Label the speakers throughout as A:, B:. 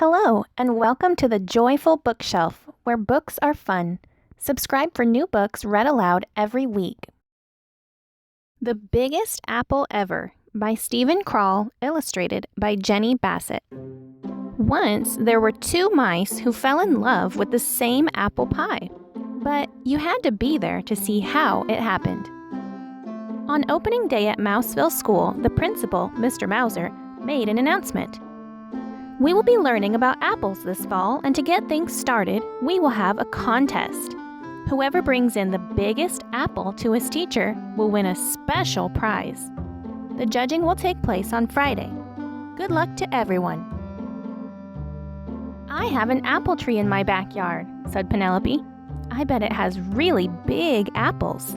A: Hello, and welcome to the Joyful Bookshelf, where books are fun. Subscribe for new books read aloud every week. The Biggest Apple Ever by Stephen Kroll, illustrated by Jeni Bassett. Once, there were two mice who fell in love with the same apple pie, but you had to be there to see how it happened. On opening day at Mouseville School, the principal, Mr. Mouser, made an announcement. We will be learning about apples this fall, and to get things started, we will have a contest. Whoever brings in the biggest apple to his teacher will win a special prize. The judging will take place on Friday. Good luck to everyone. I have an apple tree in my backyard, said Penelope. I bet it has really big apples.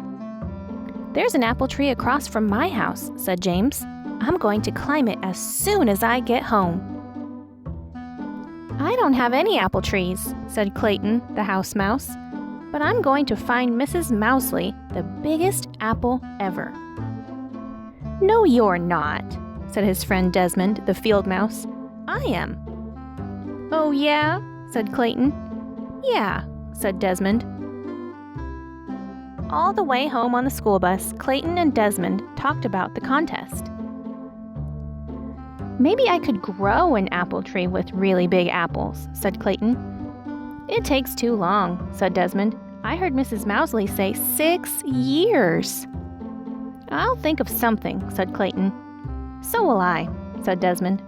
A: There's an apple tree across from my house, said James. I'm going to climb it as soon as I get home. I don't have any apple trees, said Clayton, the house mouse, but I'm going to find Mrs. Mousley the biggest apple ever. No, you're not, said his friend Desmond, the field mouse. I am. Oh, yeah, said Clayton. Yeah, said Desmond. All the way home on the school bus, Clayton and Desmond talked about the contest. Maybe I could grow an apple tree with really big apples, said Clayton. It takes too long, said Desmond. I heard Mrs. Mousley say 6 years. I'll think of something, said Clayton. So will I, said Desmond.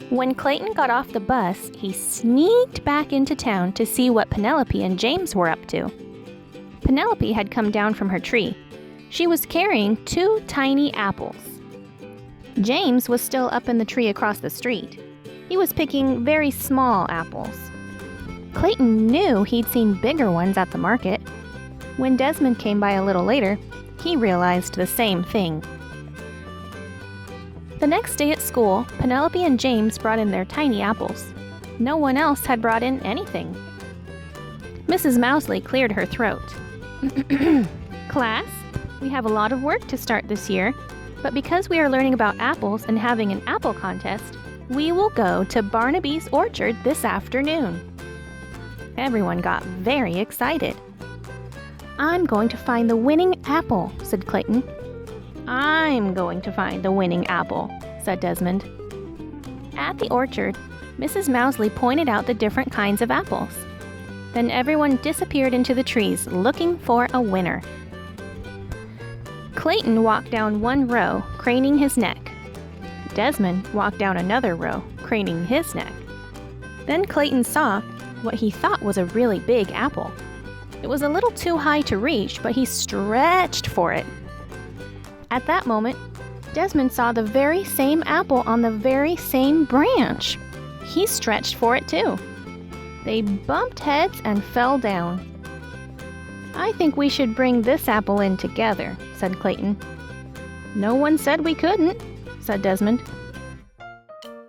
A: When Clayton got off the bus, he sneaked back into town to see what Penelope and James were up to. Penelope had come down from her tree. She was carrying 2 tiny apples. James was still up in the tree across the street. He was picking very small apples. Clayton knew he'd seen bigger ones at the market. When Desmond came by a little later, he realized the same thing. The next day at school, Penelope and James brought in their tiny apples. No one else had brought in anything. Mrs. Mousley cleared her throat. Class, we have a lot of work to start this year. But because we are learning about apples and having an apple contest, we will go to Barnaby's orchard this afternoon. Everyone got very excited. I'm going to find the winning apple, said Clayton. I'm going to find the winning apple, said Desmond. At the orchard, Mrs. Mousley pointed out the different kinds of apples. Then everyone disappeared into the trees looking for a winner. Clayton walked down one row, craning his neck. Desmond walked down another row, craning his neck. Then Clayton saw what he thought was a really big apple. It was a little too high to reach, but he stretched for it. At that moment, Desmond saw the very same apple on the very same branch. He stretched for it too. They bumped heads and fell down. I think we should bring this apple in together, said Clayton. No one said we couldn't, said Desmond.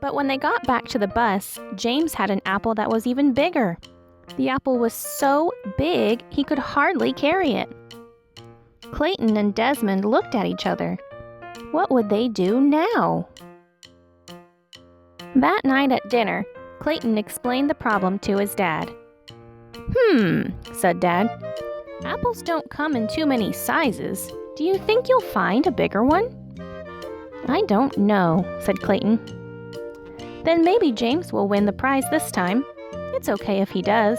A: But when they got back to the bus, James had an apple that was even bigger. The apple was so big he could hardly carry it. Clayton and Desmond looked at each other. What would they do now? That night at dinner, Clayton explained the problem to his dad. Said Dad. Apples don't come in too many sizes. Do you think you'll find a bigger one? I don't know, said Clayton. Then maybe James will win the prize this time. It's okay if he does.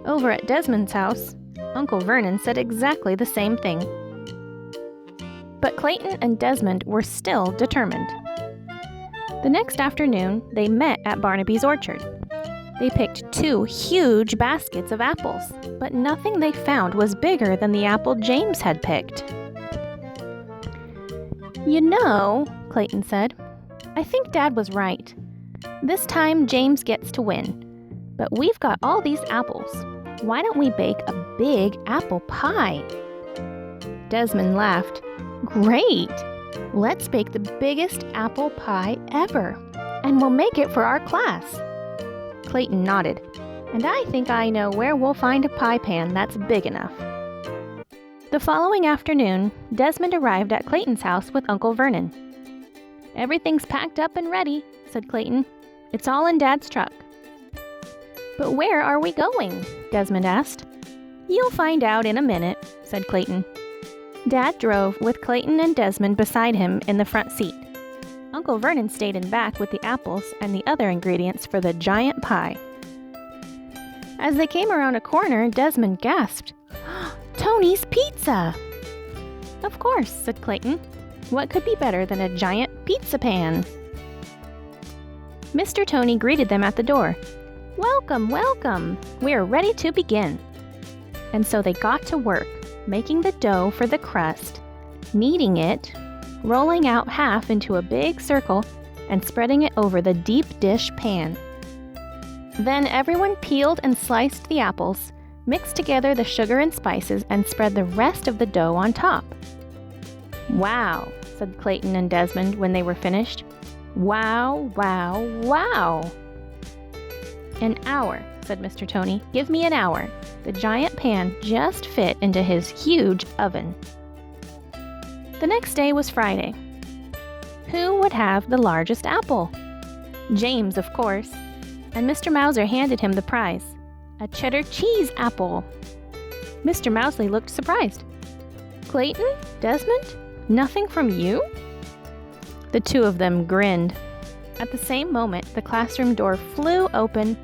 A: Over at Desmond's house, Uncle Vernon said exactly the same thing. But Clayton and Desmond were still determined. The next afternoon, they met at Barnaby's orchard. They picked 2 huge baskets of apples, but nothing they found was bigger than the apple James had picked. You know, Clayton said, I think Dad was right. This time James gets to win. But we've got all these apples. Why don't we bake a big apple pie? Desmond laughed. Great! Let's bake the biggest apple pie ever, and we'll make it for our class. Clayton nodded. And I think I know where we'll find a pie pan that's big enough. The following afternoon, Desmond arrived at Clayton's house with Uncle Vernon. Everything's packed up and ready, said Clayton. It's all in Dad's truck." "But where are we going?" Desmond asked. "You'll find out in a minute," said Clayton. Dad drove with Clayton and Desmond beside him in the front seat. Uncle Vernon stayed in back with the apples and the other ingredients for the giant pie. As they came around a corner, Desmond gasped, "Tony's Pizza!" "Of course," said Clayton. "What could be better than a giant pizza pan?" Mr. Tony greeted them at the door. "Welcome, welcome! We're ready to begin." And so they got to work, making the dough for the crust, kneading it, rolling out half into a big circle, and spreading it over the deep dish pan. Then everyone peeled and sliced the apples, mixed together the sugar and spices, and spread the rest of the dough on top. "Wow," said Clayton and Desmond when they were finished. "Wow, wow, wow!" "An hour," said Mr. Tony. "Give me an hour." The giant pan just fit into his huge oven. The next day was Friday. Who would have the largest apple? James, of course. And Mr. Mouser handed him the prize, a cheddar cheese apple. Mr. Mousley looked surprised. "Clayton? Desmond? Nothing from you?" The two of them grinned. At the same moment, the classroom door flew open.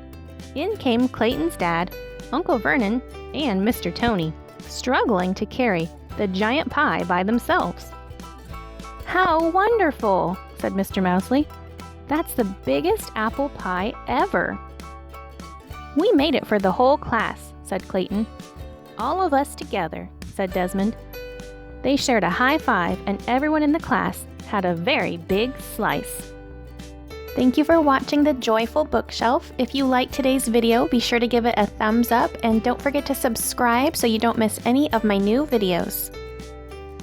A: In came Clayton's dad, Uncle Vernon, and Mr. Tony, struggling to carry the giant pie by themselves. "How wonderful!" said Mr. Mousley. "That's the biggest apple pie ever." "We made it for the whole class," said Clayton. "All of us together," said Desmond. They shared a high five, and everyone in the class had a very big slice. Thank you for watching The Joyful Bookshelf. If you liked today's video, be sure to give it a thumbs up, and don't forget to subscribe so you don't miss any of my new videos.